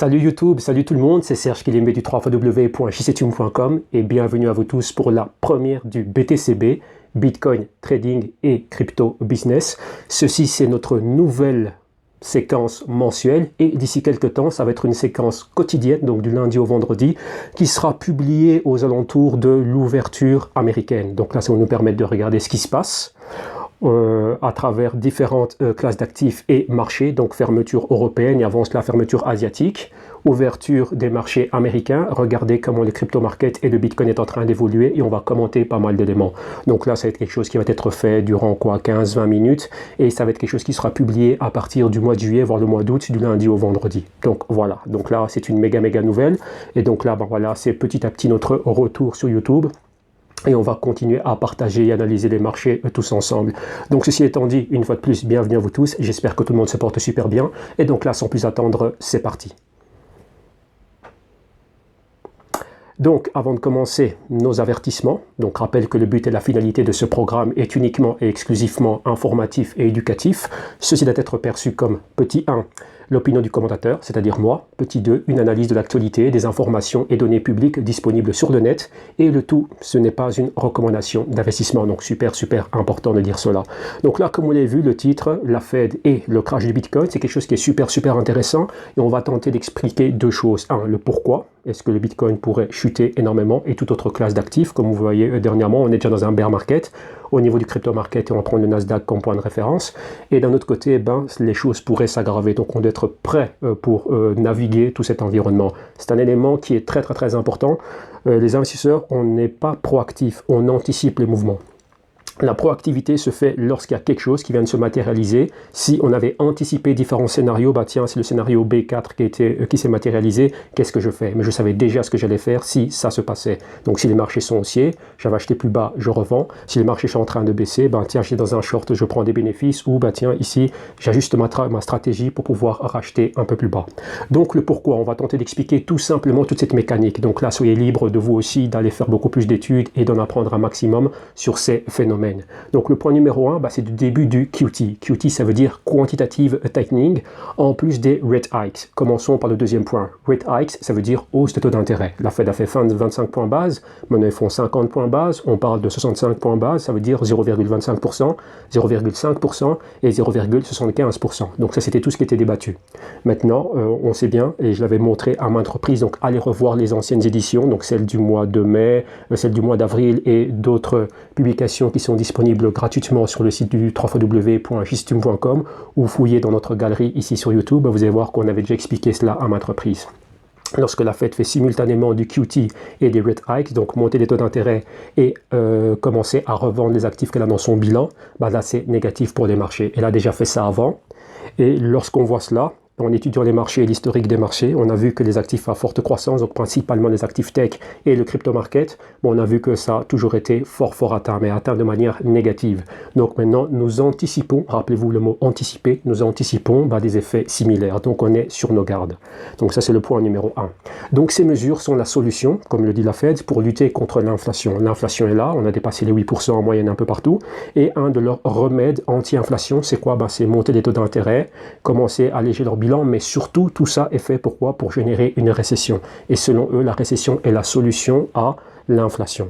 Salut YouTube, salut tout le monde, c'est Serge Kilimbe du www.jctune.com et bienvenue à vous tous pour la première du BTCB, Bitcoin Trading et Crypto Business. Ceci, c'est notre nouvelle séquence mensuelle et d'ici quelques temps, ça va être une séquence quotidienne, donc du lundi au vendredi, qui sera publiée aux alentours de l'ouverture américaine. Donc là, ça va nous permettre de regarder ce qui se passe à travers différentes classes d'actifs et marchés, donc fermeture européenne et avant cela fermeture asiatique, ouverture des marchés américains, regardez comment le crypto market et le Bitcoin est en train d'évoluer et on va commenter pas mal d'éléments. Donc là, ça va être quelque chose qui va être fait durant 15-20 minutes et ça va être quelque chose qui sera publié à partir du mois de juillet, voire le mois d'août, du lundi au vendredi. Donc voilà, donc là, c'est une méga nouvelle et donc là, voilà, c'est petit à petit notre retour sur YouTube. Et on va continuer à partager et analyser les marchés tous ensemble. Donc ceci étant dit, une fois de plus, bienvenue à vous tous. J'espère que tout le monde se porte super bien. Et donc là, sans plus attendre, c'est parti. Donc, avant de commencer, nos avertissements. Donc, rappelle que le but et la finalité de ce programme est uniquement et exclusivement informatif et éducatif. Ceci doit être perçu comme petit 1, l'opinion du commentateur, c'est-à-dire moi. Petit 2, une analyse de l'actualité, des informations et données publiques disponibles sur le net. Et le tout, ce n'est pas une recommandation d'investissement. Donc, super important de dire cela. Donc là, comme vous l'avez vu, le titre, la Fed et le crash du Bitcoin, c'est quelque chose qui est super intéressant. Et on va tenter d'expliquer deux choses. Un, le pourquoi. Est-ce que le Bitcoin pourrait chuter énormément et toute autre classe d'actifs? Comme vous voyez dernièrement, on est déjà dans un bear market. Au niveau du crypto market, et on prend le Nasdaq comme point de référence. Et d'un autre côté, les choses pourraient s'aggraver. Donc on doit être prêt pour naviguer tout cet environnement. C'est un élément qui est très important. Les investisseurs, on n'est pas proactifs, on anticipe les mouvements. La proactivité se fait lorsqu'il y a quelque chose qui vient de se matérialiser. Si on avait anticipé différents scénarios, tiens, c'est le scénario B4 qui s'est matérialisé, qu'est-ce que je fais? Mais je savais déjà ce que j'allais faire si ça se passait. Donc si les marchés sont haussiers, j'avais acheté plus bas, je revends. Si les marchés sont en train de baisser, tiens, j'étais dans un short, je prends des bénéfices, ou tiens, ici, j'ajuste ma stratégie pour pouvoir racheter un peu plus bas. Donc le pourquoi, on va tenter d'expliquer tout simplement toute cette mécanique. Donc là, soyez libre de vous aussi d'aller faire beaucoup plus d'études et d'en apprendre un maximum sur ces phénomènes. Donc le point numéro 1, c'est du début du QT. QT, ça veut dire Quantitative Tightening, en plus des rate hikes. Commençons par le deuxième point. Rate hikes, ça veut dire hausse de taux d'intérêt. La Fed a fait 25 points base, maintenant ils font 50 points base, on parle de 65 points base, ça veut dire 0,25%, 0,5% et 0,75%. Donc ça, c'était tout ce qui était débattu. Maintenant, on sait bien, et je l'avais montré à maintes reprises, donc allez revoir les anciennes éditions, donc celles du mois de mai, celles du mois d'avril et d'autres publications qui sont disponibles gratuitement sur le site du www.jctune.com ou fouillez dans notre galerie ici sur YouTube, vous allez voir qu'on avait déjà expliqué cela à maintes reprises. Lorsque la Fed fait simultanément du QT et des rate hikes, donc monter les taux d'intérêt et commencer à revendre les actifs qu'elle a dans son bilan, là c'est négatif pour les marchés. Elle a déjà fait ça avant et lorsqu'on voit cela, en étudiant les marchés et l'historique des marchés, on a vu que les actifs à forte croissance, donc principalement les actifs tech et le crypto market, on a vu que ça a toujours été fort atteint, mais atteint de manière négative. Donc maintenant, nous anticipons, rappelez-vous le mot anticiper, nous anticipons des effets similaires. Donc on est sur nos gardes. Donc ça, c'est le point numéro 1. Donc ces mesures sont la solution, comme le dit la Fed, pour lutter contre l'inflation. L'inflation est là, on a dépassé les 8% en moyenne un peu partout, et un de leurs remèdes anti-inflation, c'est quoi? C'est monter les taux d'intérêt, commencer à alléger leur bilan, mais surtout, tout ça est fait pourquoi? Pour générer une récession. Et selon eux, la récession est la solution à l'inflation.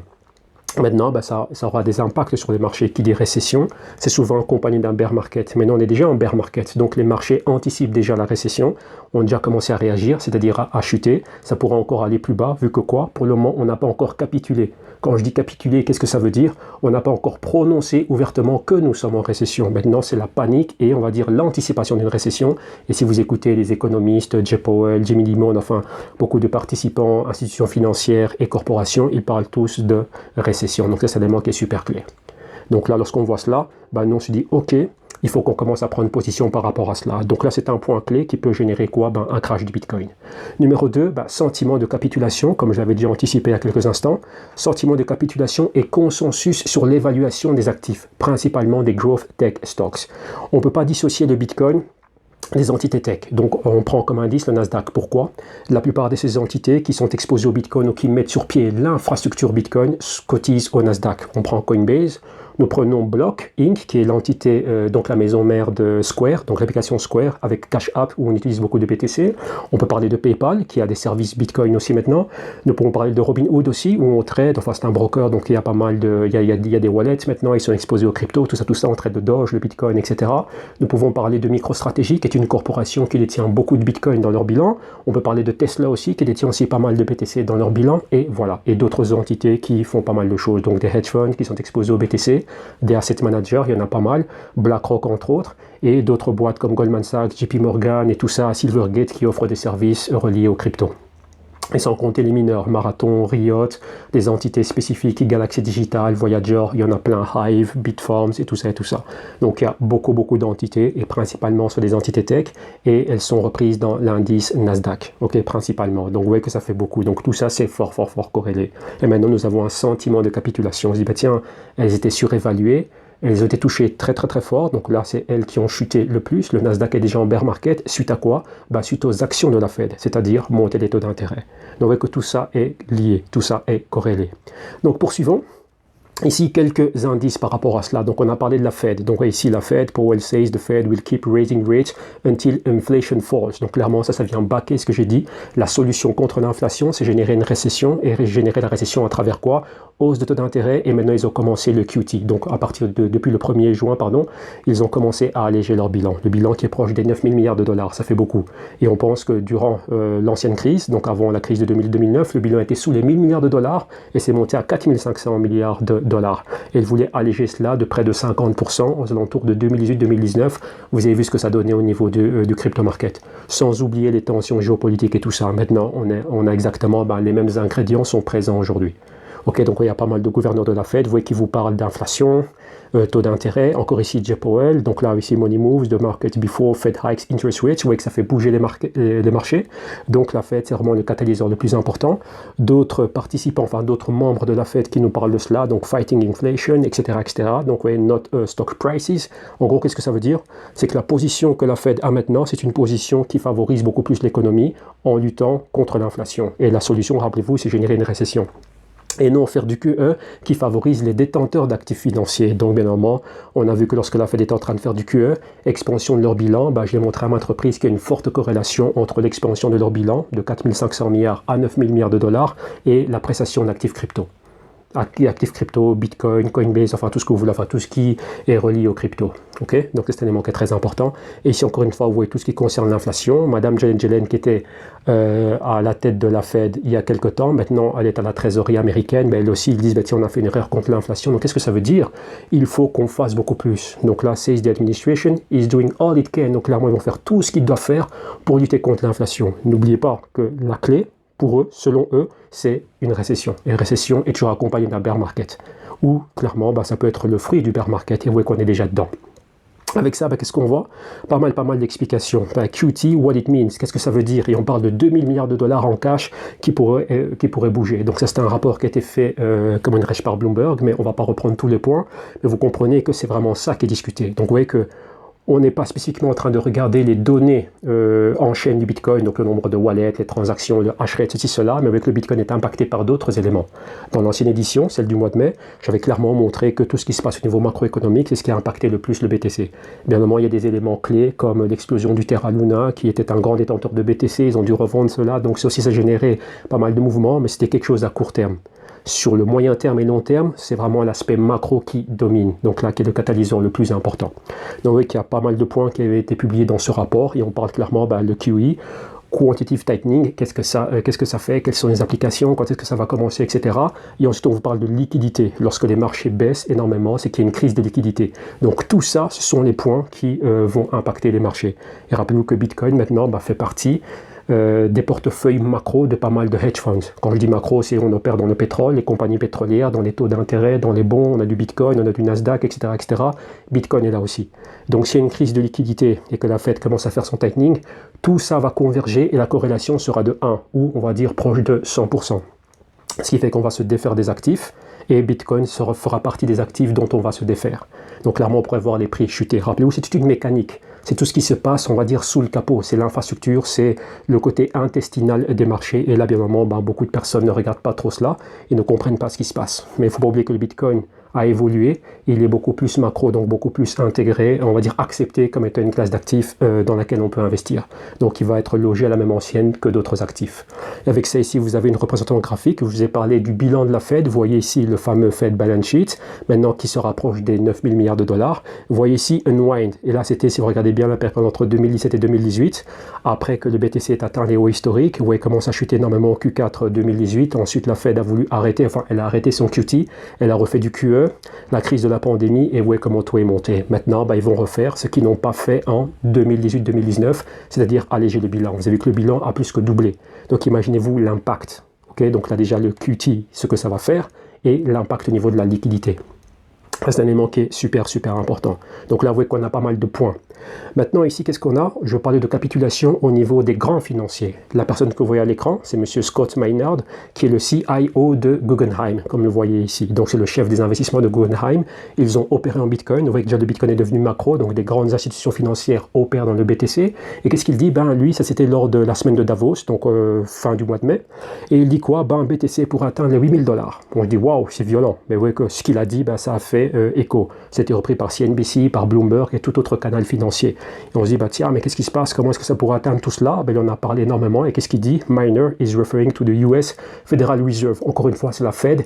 Maintenant, ça aura des impacts sur les marchés. Qui dit récession, c'est souvent accompagné d'un bear market. Maintenant, on est déjà en bear market, donc les marchés anticipent déjà la récession, ont déjà commencé à réagir, c'est-à-dire à chuter. Ça pourra encore aller plus bas, vu que quoi? Pour le moment, on n'a pas encore capitulé. Quand je dis capituler, qu'est-ce que ça veut dire? On n'a pas encore prononcé ouvertement que nous sommes en récession. Maintenant, c'est la panique et on va dire l'anticipation d'une récession. Et si vous écoutez les économistes, Jay Powell, Jamie Dimon, enfin beaucoup de participants, institutions financières et corporations, ils parlent tous de récession. Donc ça, c'est un élément qui est super clair. Donc là, lorsqu'on voit cela, nous on se dit, ok, il faut qu'on commence à prendre position par rapport à cela. Donc là, c'est un point clé qui peut générer quoi? Un crash du Bitcoin. Numéro 2, sentiment de capitulation, comme je l'avais déjà anticipé il y a quelques instants. Sentiment de capitulation et consensus sur l'évaluation des actifs, principalement des growth tech stocks. On ne peut pas dissocier le Bitcoin des entités tech. Donc on prend comme indice le Nasdaq. Pourquoi? La plupart de ces entités qui sont exposées au Bitcoin ou qui mettent sur pied l'infrastructure Bitcoin cotisent au Nasdaq. On prend Coinbase, Nous prenons Block Inc., qui est l'entité, donc la maison mère de Square, donc l'application Square avec Cash App où on utilise beaucoup de BTC. On peut parler de PayPal qui a des services Bitcoin aussi maintenant. Nous pouvons parler de Robinhood aussi où on trade, enfin c'est un broker, donc il y a pas mal de, il y a des wallets maintenant, ils sont exposés aux cryptos, tout ça, on trade de Doge, le Bitcoin, etc. Nous pouvons parler de MicroStrategy qui est une corporation qui détient beaucoup de Bitcoin dans leur bilan. On peut parler de Tesla aussi qui détient aussi pas mal de BTC dans leur bilan et voilà. Et d'autres entités qui font pas mal de choses, donc des hedge funds qui sont exposés au BTC, des asset managers, il y en a pas mal, BlackRock entre autres, et d'autres boîtes comme Goldman Sachs, JP Morgan et tout ça, Silvergate qui offrent des services reliés aux cryptos. Et sans compter les mineurs, Marathon, Riot, des entités spécifiques, Galaxy Digital, Voyager, il y en a plein, Hive, Bitfarms et tout ça et tout ça. Donc il y a beaucoup d'entités et principalement sur des entités tech et elles sont reprises dans l'indice Nasdaq, ok, principalement. Donc vous voyez que ça fait beaucoup. Donc tout ça c'est fort corrélé. Et maintenant nous avons un sentiment de capitulation. On se dit bah tiens, elles étaient surévaluées. Elles ont été touchées très fort, donc là c'est elles qui ont chuté le plus. Le Nasdaq est déjà en bear market, suite à quoi? Suite aux actions de la Fed, c'est-à-dire monter les taux d'intérêt. Donc vous voyez que tout ça est lié, tout ça est corrélé. Donc poursuivons. Ici, quelques indices par rapport à cela. Donc, on a parlé de la Fed. Donc, ici, la Fed, Powell says the Fed will keep raising rates until inflation falls. Donc, clairement, ça vient backer ce que j'ai dit. La solution contre l'inflation, c'est générer une récession. Et générer la récession à travers quoi? Hausse de taux d'intérêt. Et maintenant, ils ont commencé le QT. Donc, depuis le 1er juin, ils ont commencé à alléger leur bilan. Le bilan qui est proche des 9 000 milliards de dollars. Ça fait beaucoup. Et on pense que durant l'ancienne crise, donc avant la crise de 2009, le bilan était sous les 1 000 milliards de dollars. Et c'est monté à 4 500 milliards de dollars. Et il voulait alléger cela de près de 50% aux alentours de 2018-2019. Vous avez vu ce que ça donnait au niveau du crypto market. Sans oublier les tensions géopolitiques et tout ça. Maintenant, on a exactement les mêmes ingrédients sont présents aujourd'hui. Ok, donc il y a pas mal de gouverneurs de la Fed, vous voyez qui vous parlent d'inflation, taux d'intérêt, encore ici Jay Powell, donc là ici Money Moves, the market before Fed hikes interest rates, vous voyez que ça fait bouger les marchés, donc la Fed c'est vraiment le catalyseur le plus important. D'autres participants, enfin d'autres membres de la Fed qui nous parlent de cela, donc fighting inflation, etc. Donc vous voyez, not stock prices, en gros qu'est-ce que ça veut dire? C'est que la position que la Fed a maintenant, c'est une position qui favorise beaucoup plus l'économie en luttant contre l'inflation. Et la solution, rappelez-vous, c'est générer une récession. Et non faire du QE qui favorise les détenteurs d'actifs financiers. Donc bien évidemment, on a vu que lorsque la Fed est en train de faire du QE, expansion de leur bilan, je l'ai montré à maintes reprises qu'il y a une forte corrélation entre l'expansion de leur bilan de 4 500 milliards à 9 000 milliards de dollars et l'appréciation d'actifs crypto. Actifs crypto, Bitcoin, Coinbase, enfin tout ce que vous voulez, enfin tout ce qui est relié aux crypto. Ok, donc c'est un élément qui est très important. Et ici encore une fois, vous voyez tout ce qui concerne l'inflation. Madame Janet Yellen qui était à la tête de la Fed il y a quelques temps, maintenant elle est à la trésorerie américaine, elle aussi ils disent tiens, on a fait une erreur contre l'inflation. Donc qu'est-ce que ça veut dire? Il faut qu'on fasse beaucoup plus. Donc là, says the administration is doing all it can. Donc clairement, ils vont faire tout ce qu'ils doivent faire pour lutter contre l'inflation. N'oubliez pas que la clé, pour eux, selon eux, c'est une récession. Et une récession est toujours accompagnée d'un bear market. Ou, clairement, ça peut être le fruit du bear market, et vous voyez qu'on est déjà dedans. Avec ça, qu'est-ce qu'on voit? Pas mal d'explications. QT, what it means, qu'est-ce que ça veut dire? Et on parle de 2 000 milliards de dollars en cash qui pourraient bouger. Donc ça, c'est un rapport qui a été fait, par Bloomberg, mais on ne va pas reprendre tous les points. Mais vous comprenez que c'est vraiment ça qui est discuté. Donc vous voyez que on n'est pas spécifiquement en train de regarder les données en chaîne du Bitcoin, donc le nombre de wallets, les transactions, le hash rate, ceci, cela, mais avec le Bitcoin est impacté par d'autres éléments. Dans l'ancienne édition, celle du mois de mai, j'avais clairement montré que tout ce qui se passe au niveau macroéconomique, c'est ce qui a impacté le plus le BTC. Bien évidemment, il y a des éléments clés comme l'explosion du Terra Luna, qui était un grand détenteur de BTC, ils ont dû revendre cela, donc ça aussi, ça a généré pas mal de mouvements, mais c'était quelque chose à court terme. Sur le moyen terme et long terme, c'est vraiment l'aspect macro qui domine, donc là qui est le catalyseur le plus important. Donc vous voyez qu'il y a pas mal de points qui avaient été publiés dans ce rapport et on parle clairement le QE, Quantitative Tightening, qu'est-ce que ça fait, quelles sont les applications, quand est-ce que ça va commencer, etc. Et ensuite on vous parle de liquidité. Lorsque les marchés baissent énormément, c'est qu'il y a une crise de liquidité. Donc tout ça, ce sont les points qui vont impacter les marchés. Et rappelez-vous que Bitcoin maintenant fait partie des portefeuilles macro de pas mal de hedge funds. Quand je dis macro, c'est on opère dans le pétrole, les compagnies pétrolières, dans les taux d'intérêt, dans les bons, on a du Bitcoin, on a du Nasdaq, etc. Bitcoin est là aussi. Donc s'il y a une crise de liquidité et que la Fed commence à faire son tightening, tout ça va converger et la corrélation sera de 1 ou on va dire proche de 100%. Ce qui fait qu'on va se défaire des actifs et Bitcoin fera partie des actifs dont on va se défaire. Donc clairement, on pourrait voir les prix chuter. Rappelez-vous, c'est toute une mécanique. C'est tout ce qui se passe, on va dire, sous le capot. C'est l'infrastructure, c'est le côté intestinal des marchés. Et là, bien évidemment, beaucoup de personnes ne regardent pas trop cela et ne comprennent pas ce qui se passe. Mais il ne faut pas oublier que le Bitcoin a évolué, il est beaucoup plus macro, donc beaucoup plus intégré, on va dire accepté comme étant une classe d'actifs dans laquelle on peut investir. Donc il va être logé à la même ancienne que d'autres actifs. Et avec ça ici, vous avez une représentation graphique. Je vous ai parlé du bilan de la Fed. Vous voyez ici le fameux Fed Balance Sheet, maintenant qui se rapproche des 9 000 milliards de dollars. Vous voyez ici Unwind. Et là, c'était, si vous regardez bien la période entre 2017 et 2018, après que le BTC ait atteint les hauts historiques, vous voyez comment ça a chuté énormément au Q4 2018. Ensuite, la Fed a voulu arrêter, enfin, elle a arrêté son QT, elle a refait du QE, la crise de la pandémie, et vous voyez comment tout est monté. Maintenant, ils vont refaire ce qu'ils n'ont pas fait en 2018-2019, c'est-à-dire alléger le bilan. Vous avez vu que le bilan a plus que doublé. Donc imaginez-vous l'impact. Okay, donc là déjà le QT, ce que ça va faire, et l'impact au niveau de la liquidité. C'est un élément qui est super important. Donc là, vous voyez qu'on a pas mal de points. Maintenant, ici, qu'est-ce qu'on a? Je parlais de capitulation au niveau des grands financiers. La personne que vous voyez à l'écran, c'est M. Scott Maynard, qui est le CIO de Guggenheim, comme vous le voyez ici. Donc, c'est le chef des investissements de Guggenheim. Ils ont opéré en Bitcoin. Vous voyez que déjà le Bitcoin est devenu macro, donc des grandes institutions financières opèrent dans le BTC. Et qu'est-ce qu'il dit? Lui, ça c'était lors de la semaine de Davos, donc fin du mois de mai. Et il dit quoi? BTC pour atteindre les 8 000 $. On se dit, waouh, c'est violent. Mais vous voyez que ce qu'il a dit, ça a fait écho. C'était repris par CNBC, par Bloomberg et tout autre canal financier. Et on se dit, tiens, mais qu'est-ce qui se passe? Comment est-ce que ça pourrait atteindre tout cela? Il en a parlé énormément. Et qu'est-ce qu'il dit? Minor is referring to the US Federal Reserve. Encore une fois, c'est la Fed.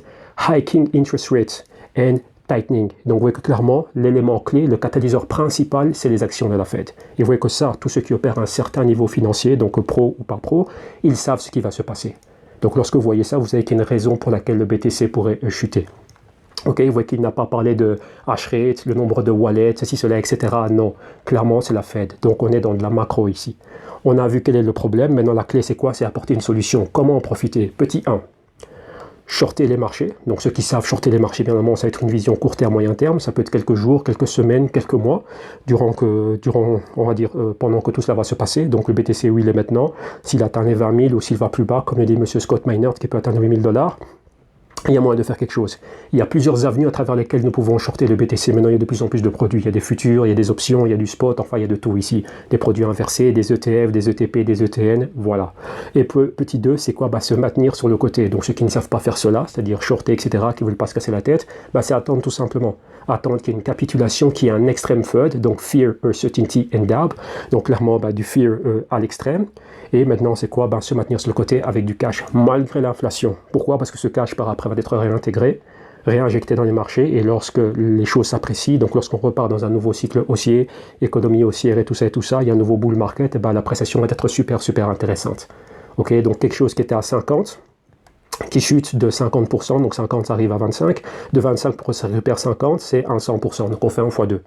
Hiking interest rates and tightening. Donc vous voyez que clairement, l'élément clé, le catalyseur principal, c'est les actions de la Fed. Et vous voyez que ça, tous ceux qui opèrent à un certain niveau financier, donc pro ou pas pro, ils savent ce qui va se passer. Donc lorsque vous voyez ça, vous savez qu'il y a une raison pour laquelle le BTC pourrait chuter. Ok, vous voyez qu'il n'a pas parlé de hash rate, le nombre de wallets, ceci, cela, etc. Non, clairement, c'est la Fed. Donc, on est dans de la macro ici. On a vu quel est le problème. Maintenant, la clé, c'est quoi? C'est apporter une solution. Comment en profiter? Petit 1, shorter les marchés. Donc, ceux qui savent shorter les marchés, bien évidemment, ça va être une vision court terme, moyen terme. Ça peut être quelques jours, quelques semaines, quelques mois, on va dire, pendant que tout cela va se passer. Donc, le BTC, où il est maintenant, s'il atteint les 20 000 ou s'il va plus bas, comme le dit M. Scott Maynard, qui peut atteindre 8 000 $, il y a moyen de faire quelque chose. Il y a plusieurs avenues à travers lesquelles nous pouvons shorter le BTC. Maintenant, il y a de plus en plus de produits. Il y a des futurs, il y a des options, il y a du spot, enfin, il y a de tout ici. Des produits inversés, des ETF, des ETP, des ETN, voilà. Et petit 2, c'est quoi? Se maintenir sur le côté. Donc, ceux qui ne savent pas faire cela, c'est-à-dire shorter, etc., qui ne veulent pas se casser la tête, c'est attendre tout simplement. Attendre qu'il y ait une capitulation qui est un extrême FUD, donc Fear, Uncertainty and Doubt. Donc, clairement, du Fear à l'extrême. Et maintenant, c'est quoi? Se maintenir sur le côté avec du cash malgré l'inflation. Pourquoi? Parce que ce cash, par après, va être réintégré, réinjecté dans les marchés. Et lorsque les choses s'apprécient, donc lorsqu'on repart dans un nouveau cycle haussier, économie haussière et tout ça, il y a un nouveau bull market, l'appréciation va être super intéressante. Ok, donc quelque chose qui était à 50, qui chute de 50%, donc 50 ça arrive à 25, de 25 pour ça récupère 50, c'est un 100%, donc on fait un x2.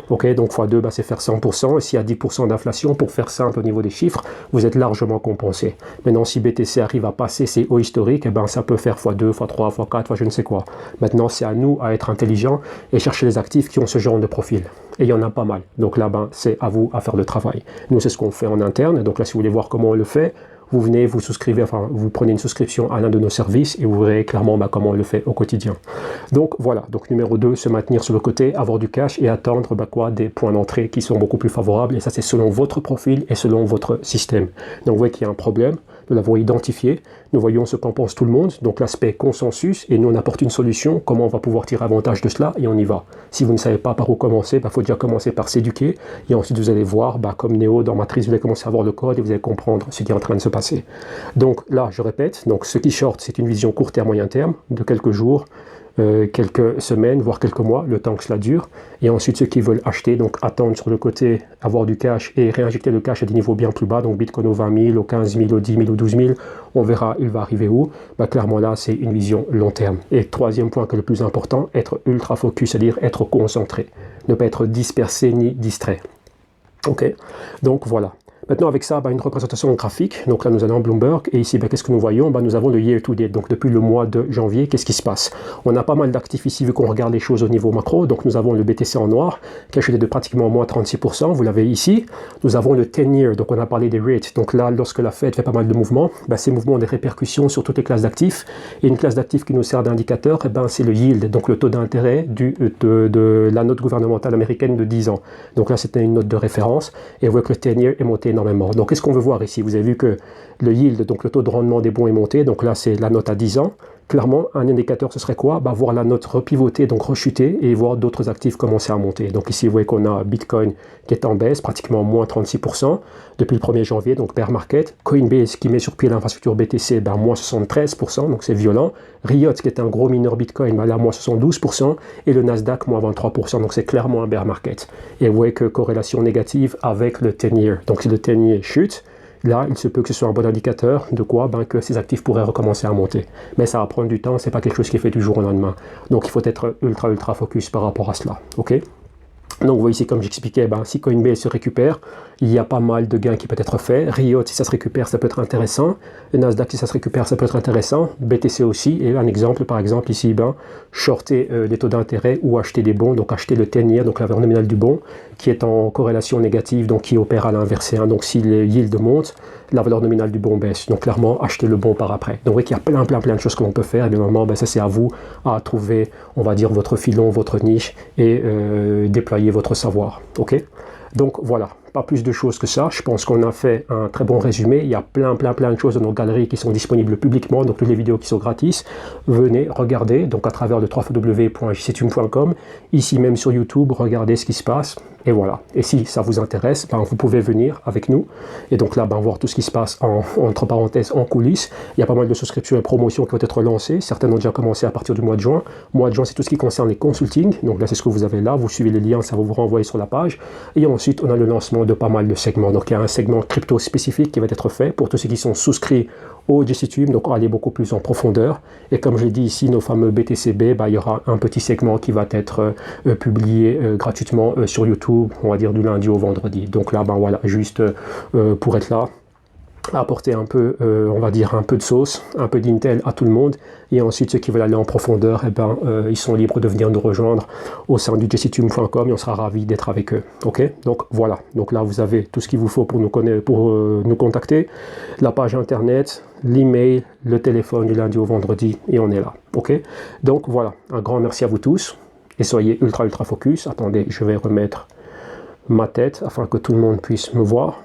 Ok, donc x2, c'est faire 100%, et s'il y a 10% d'inflation, pour faire simple au niveau des chiffres, vous êtes largement compensé. Maintenant, si BTC arrive à passer ses hauts historiques, ça peut faire x2, x3, x4, je ne sais quoi. Maintenant, c'est à nous à être intelligents et chercher les actifs qui ont ce genre de profil. Et il y en a pas mal. Donc là, c'est à vous à faire le travail. Nous, c'est ce qu'on fait en interne. Donc là, si vous voulez voir comment on le fait, vous venez, vous souscrivez, vous prenez une souscription à l'un de nos services et vous verrez clairement comment on le fait au quotidien. Donc voilà, donc numéro 2, se maintenir sur le côté, avoir du cash et attendre des points d'entrée qui sont beaucoup plus favorables. Et ça, c'est selon votre profil et selon votre système. Donc vous voyez qu'il y a un problème, nous l'avons identifié, nous voyons ce qu'en pense tout le monde, donc l'aspect consensus, et nous on apporte une solution, comment on va pouvoir tirer avantage de cela, et on y va. Si vous ne savez pas par où commencer, faut déjà commencer par s'éduquer, et ensuite vous allez voir, comme Néo dans Matrice, vous allez commencer à voir le code, et vous allez comprendre ce qui est en train de se passer. Donc là, je répète, donc ce qui short, c'est une vision court terme, moyen terme, de quelques jours, quelques semaines, voire quelques mois, le temps que cela dure. Et ensuite, ceux qui veulent acheter, donc attendre sur le côté, avoir du cash et réinjecter le cash à des niveaux bien plus bas, donc Bitcoin aux 20 000, aux 15 000, aux 10 000, aux 12 000, on verra, il va arriver où. Clairement là, c'est une vision long terme. Et troisième point qui est le plus important, être ultra focus, c'est-à-dire être concentré, ne pas être dispersé ni distrait. Ok, donc voilà. Maintenant, avec ça, une représentation graphique. Donc là, nous allons en Bloomberg. Et ici, qu'est-ce que nous voyons? Nous avons le year to date. Donc depuis le mois de janvier, qu'est-ce qui se passe? On a pas mal d'actifs ici, vu qu'on regarde les choses au niveau macro. Donc nous avons le BTC en noir, qui a chuté de pratiquement moins 36%. Vous l'avez ici. Nous avons le 10-year. Donc on a parlé des rates. Donc là, lorsque la Fed fait pas mal de mouvements, ces mouvements ont des répercussions sur toutes les classes d'actifs. Et une classe d'actifs qui nous sert d'indicateur, c'est le yield. Donc le taux d'intérêt de la note gouvernementale américaine de 10 ans. Donc là, c'était une note de référence. Et vous voyez que le 10-year est monté énormément. Donc, qu'est-ce qu'on veut voir ici? Vous avez vu que le yield, donc le taux de rendement des bons est monté. Donc là, c'est la note à 10 ans. clairement, un indicateur, ce serait quoi? Voir la note repivoter, donc rechuter, et voir d'autres actifs commencer à monter. Donc ici, vous voyez qu'on a Bitcoin qui est en baisse, pratiquement moins 36% depuis le 1er janvier, donc bear market. Coinbase qui met sur pied l'infrastructure BTC, moins 73%, donc c'est violent. Riot qui est un gros mineur Bitcoin, là, moins 72%, et le Nasdaq, moins 23%, donc c'est clairement un bear market. Et vous voyez que corrélation négative avec le 10-year. Donc si le 10-year chute, là, il se peut que ce soit un bon indicateur de quoi? Que ces actifs pourraient recommencer à monter. Mais ça va prendre du temps, c'est pas quelque chose qui est fait du jour au lendemain. Donc il faut être ultra focus par rapport à cela. Ok? Donc vous voyez ici, comme j'expliquais, si Coinbase se récupère, il y a pas mal de gains qui peuvent être faits. Riot, si ça se récupère, ça peut être intéressant. Le Nasdaq, si ça se récupère, ça peut être intéressant. BTC aussi. Et un exemple, par exemple, ici, shorter les taux d'intérêt ou acheter des bons, donc acheter le 10-year, donc la valeur nominale du bon, qui est en corrélation négative, donc qui opère à l'inverse. Donc si les yields montent, la valeur nominale du bon baisse. Donc clairement, acheter le bon par après. Donc vous voyez qu'il y a plein de choses que l'on peut faire. Et bien normalement, ça c'est à vous à trouver, on va dire, votre filon, votre niche et déployer votre savoir. Ok? Donc voilà, pas plus de choses que ça. Je pense qu'on a fait un très bon résumé. Il y a plein de choses dans nos galeries qui sont disponibles publiquement, donc toutes les vidéos qui sont gratis. Venez, regardez, donc à travers le www.jctum.com, ici même sur YouTube, regardez ce qui se passe. Et voilà. Et si ça vous intéresse, vous pouvez venir avec nous. Et donc là, voir tout ce qui se passe entre parenthèses en coulisses. Il y a pas mal de souscriptions et promotions qui vont être lancées. Certaines ont déjà commencé à partir du mois de juin. Mois de juin, c'est tout ce qui concerne les consultings. Donc là, c'est ce que vous avez là. Vous suivez les liens, ça va vous renvoyer sur la page. Et ensuite, on a le lancement de pas mal de segments. Donc il y a un segment crypto spécifique qui va être fait pour tous ceux qui sont souscrits au JCTube. Donc on va aller beaucoup plus en profondeur. Et comme je l'ai dit ici, nos fameux BTCB, il y aura un petit segment qui va être publié gratuitement sur YouTube, on va dire du lundi au vendredi. Donc là, voilà, juste pour être là, apporter un peu, on va dire un peu de sauce, un peu d'intel à tout le monde. Et ensuite, ceux qui veulent aller en profondeur, ils sont libres de venir nous rejoindre au sein du jctum.com et on sera ravis d'être avec eux. Ok? Donc voilà. Donc là, vous avez tout ce qu'il vous faut pour nous contacter. La page internet, l'email, le téléphone du lundi au vendredi et on est là. Ok? Donc voilà. Un grand merci à vous tous et soyez ultra focus. Attendez, je vais remettre ma tête afin que tout le monde puisse me voir.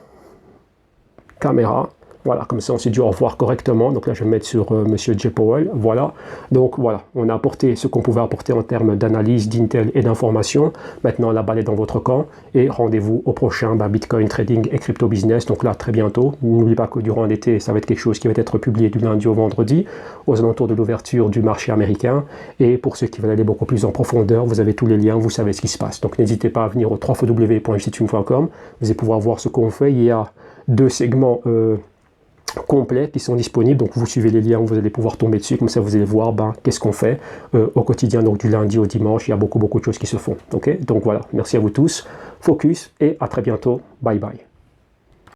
Caméra, voilà, comme ça on s'est dû revoir correctement. Donc là je vais mettre sur Monsieur Jay Powell, voilà. Donc voilà, on a apporté ce qu'on pouvait apporter en termes d'analyse, d'intel et d'information. Maintenant la balle est dans votre camp et rendez-vous au prochain Bitcoin Trading et Crypto Business. Donc là très bientôt, n'oubliez pas que durant l'été ça va être quelque chose qui va être publié du lundi au vendredi aux alentours de l'ouverture du marché américain. Et pour ceux qui veulent aller beaucoup plus en profondeur, vous avez tous les liens, vous savez ce qui se passe. Donc n'hésitez pas à venir au www.jctum.com, vous allez pouvoir voir ce qu'on fait. Il y a 2 segments complets qui sont disponibles, donc vous suivez les liens, vous allez pouvoir tomber dessus, comme ça vous allez voir qu'est-ce qu'on fait au quotidien, donc du lundi au dimanche. Il y a beaucoup de choses qui se font. Ok, donc voilà, merci à vous tous, focus et à très bientôt, bye bye.